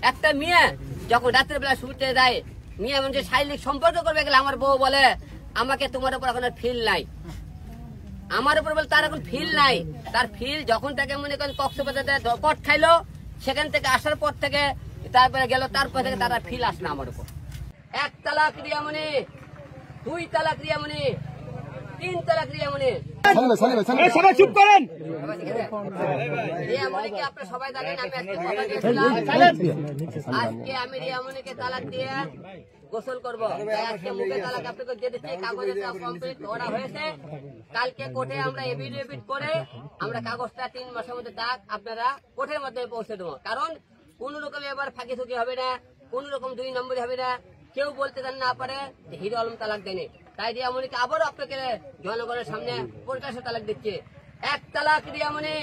একটা মেয়ে যখন রাত্রে বেলা শুতে যায়, মেয়ে এমন যে শারীরিক সম্পর্ক করবে গেলে আমার বউ বলে আমাকে তোমার উপর এখন ফিল নাই, আমার উপর বলে তার এখন ফিল নাই। তার ফিল যখন তাকে মনে করেন কক্সবাজারে পট খাইলো, সেখান থেকে আসার পর থেকে তারপরে গেল, তারপর থেকে তারা ফিল আসলো আমার উপর। 1 তালাক রিয়ামণি, 2 তালাক রিয়ামণি, 3 তালাক রিয়ামণি। সবাই চুপ করেন। রিয়ামণিকে আপনারা সবাই জানেন, আমি আজকে কথা দিয়েছিলাম আজকে আমি রিয়ামণিকে তালাক দিয়ে গোসল করবো। আজকে মুখে তালাক আপনাকে দিয়ে দিচ্ছি, কাগজে কমপ্লিট করা হয়েছে। কালকে কোর্টে আমরা এফিডেভিট করে আমরা কাগজটা 3 মাসের মধ্যে ডাক আপনারা কোর্টের মাধ্যমে পৌঁছে দেবো। কারণ কোন রকম এবার ফাঁকি থুকি হবে না, কোন রকম 2 নম্বরই হবে না, কেউ বলতে না পারে হিরো আলম তালাক দেয়নি। তাই রিয়ামণিকে আবারও আপনাকে জনগণের সামনে প্রকাশ্যে তালাক দিচ্ছে। 1 তালাক রিয়ামণি,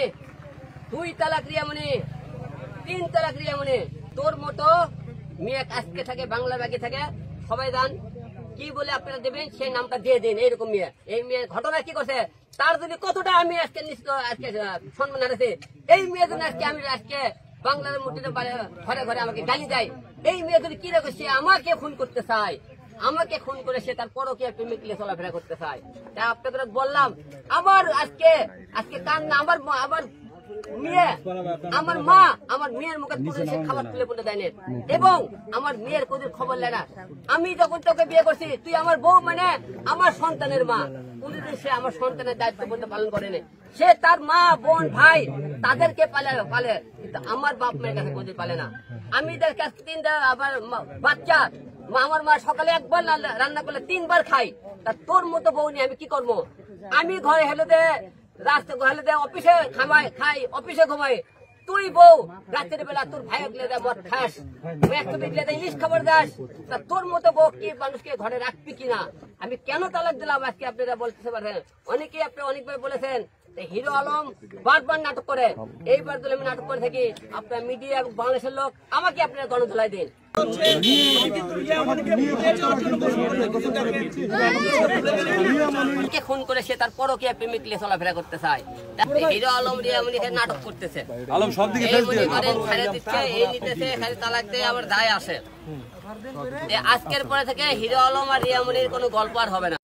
2 তালাক রিয়ামণি, 3 তালাক রিয়ামণি। তোর মতো মেয়ে আজকে থাকে বাংলা ব্যাগে থাকে, সবাই জান কি বলে আপনারা দেবেন সেই নামটা দিয়ে দিন। এইরকম মেয়ে, এই মেয়ে ঘটনা কি করছে তার যদি কতটা আমি আজকে নিশ্চিত আজকে সম্মান হারাছে, এই মেয়ে জন্য আজকে আমি আজকে বাংলার মূর্তিতে ঘরে ঘরে আমাকে গালি দেয়। এই মেয়ে যদি কি রেখে সে আমাকে খুন করতে চায়, আমাকে খুন করে সে তার পরকীয়া প্রেমিক নিয়ে চলাফেরা করতে চায়। তাই আপনাদের বললাম আমার আজকে কান্না, আমার মেয়ে, আমার মা, আমার মেয়ের মুখে সে খাবার তুলে পড়ে দেয়নি এবং আমার মেয়ের কোনোদিন খবর নেয় না। আমি যখন তোকে বিয়ে করছি তুই আমার বউ মানে আমার সন্তানের মা, কোনোদিন সে আমার সন্তানের দায়িত্ব বলতে পালন করেনি। সে তার মা বোন ভাই তাদেরকে পালে কিন্তু আমার বাপ মায়ের কাছে কোনোদিন পালে না। আমি তার কাছে 3টা আবার বাচ্চা, আমার মা সকালে একবার রান্না করলে 3 বার খাই। তা তোর মতো বউ নিয়ে আমি কি করবো? আমি ঘরে হেলে দে, রাস্তা হেলে দে, অফিসে খাই, অফিসে ঘুমাই। তুই বউ রাত্রের বেলা তোর ভাই মদ খাস, ইলিশ খাবার দাস। তা তোর মতো বউ কি মানুষকে ঘরে রাখবি কিনা? আমি কেন তালাক দিলাম আজকে আপনারা বলতে পারেন। অনেকেই আপনি অনেকবার বলেছেন হিরো আলম বারবার নাটক করে, এইবার দিলে আমি নাটক করে থাকি। আপনার মিডিয়া এবং বাংলাদেশের লোক আমাকে আপনারা গণধোলাই দিন। খুন করে সে তার পরকীয়া প্রেমিক নিয়ে চলাফেরা করতে চায়। হিরো আলম রিয়ামণিকে নাটক করতেছে, আলম সব দিকে এই নিতেছে, খালি তালাক দিয়ে আবার দায় আসে। আজকের পরে থেকে হিরো আলম আর রিয়ামণির কোনো গল্প আর হবে না।